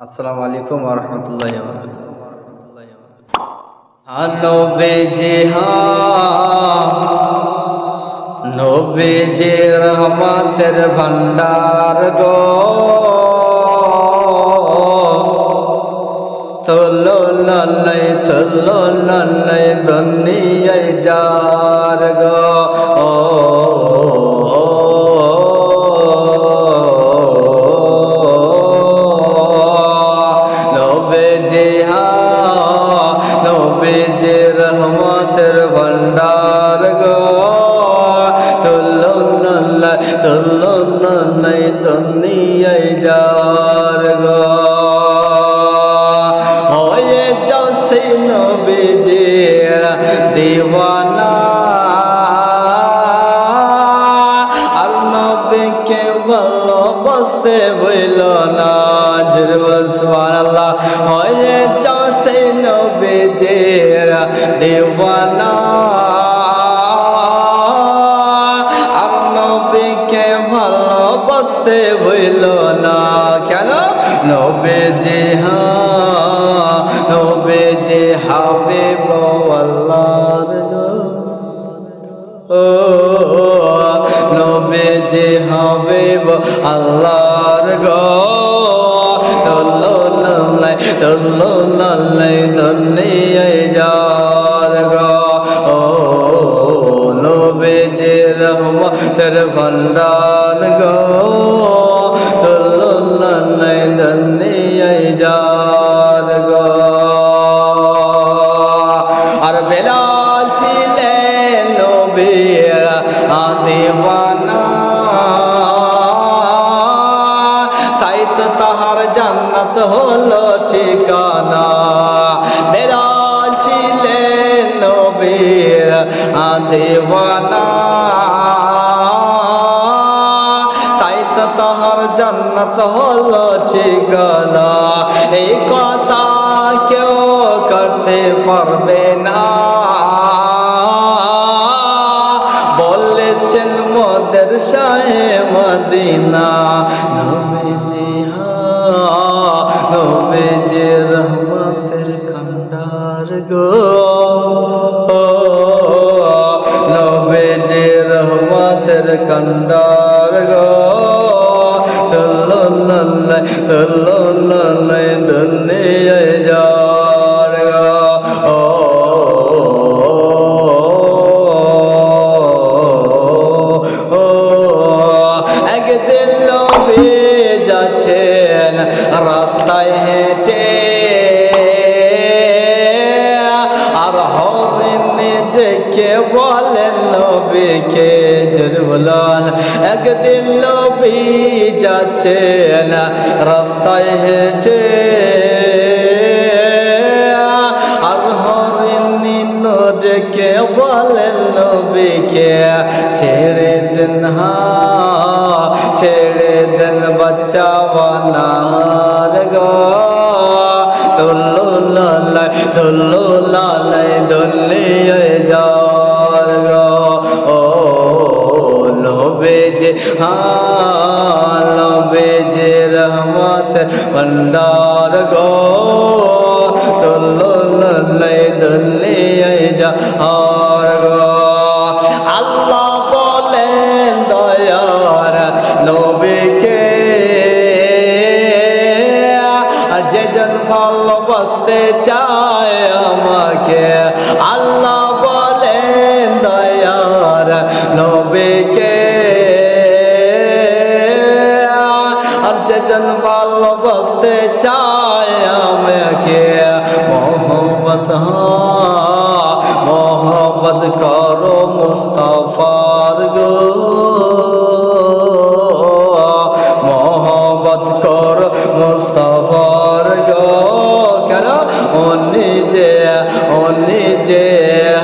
আসসালামু আলাইকুম ওয়া রাহমাতুল্লাহি ওয়া বারাকাতুহু। নবীজি নবীজি রহমতের ভান্ডার গো, তোলো লালাই দুনিয়ায় যার গো। নবীজি রহমতের ভান্ডার গো, তোলো লালাই দুনিয়ায় যার গো। হয়ে যাও সেই নবীজির দিওয়ানা, আর নবীকে ভালোবাসতে হইল না। জোরে বল সুবহানাল্লাহ। হয়ে যাও সেই নবীজির দিওয়ানা, আর নবীকে ভালোবাসতে হইল না। কেন? নবীজি নবীজি হাবিব আল্লাহর গো, ও নবীজি হাবিব আল্লাহর গো। তোলো লালাই দুনিয়ায় যার গো, ও নবীজি রহমতের ভান্ডার গো, তোলো লালাই দুনিয়ায় যার গো। আর বেলাল ছিলেন নবীর দিওয়ানা, তাই তো তাহার জান্নাত হলো ঠিকানা। বেলাল ছিলেন নবীর দিওয়ানা, তাই তো তাহার জান্নাত হলো ঠিকানা। এই কথা কেউ করতে পারবে না, বলেছেন মোদের শাহে মদিনা। নবীজি নবীজি রহমতের ভান্ডার গো, নবীজি রহমতের ভান্ডার গো, তোলো লালাই দুনিয়ায় যার গো। একদিন নবী যাচ্ছেন রাস্তায় হেঁটে, আর হরিণ ডেকে বলেন নবীকে। জোরে বলুন। একদিন নবী যাচ্ছেন রাস্তায় হেঁটে, আর হরিণ ডেকে বলেন নবীকে, ছেড়ে দেন ছেড়ে দেন বাচ্চা বানার গো, তোলো লালাই দুনিয়ায় যার গো। ও নবীজি নবীজি রহমতের ভান্ডার গো, তোলো লালাই দুনিয়ায় যার গো। আল্লাহ বলেন দয়ার নবীকে, যে জন ভালোবাসতে চায় আমাকে। আল্লাহ বলেন দয়ার নবীকে, আর যে জন ভালোবাসতে চায় আমাকে। মোহব্বত করো মুস্তাফার গো, মোহব্বত করো মুস্তাফার গো। কেন? ও নিজে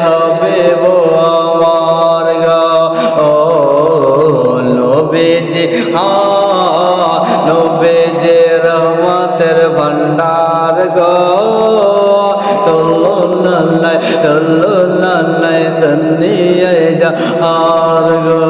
হাবিব আমার গো, ও নবীজি নবীজি রহমতের ভান্ডার গো, তোলো লালাই দুনিয়ায় যার গো।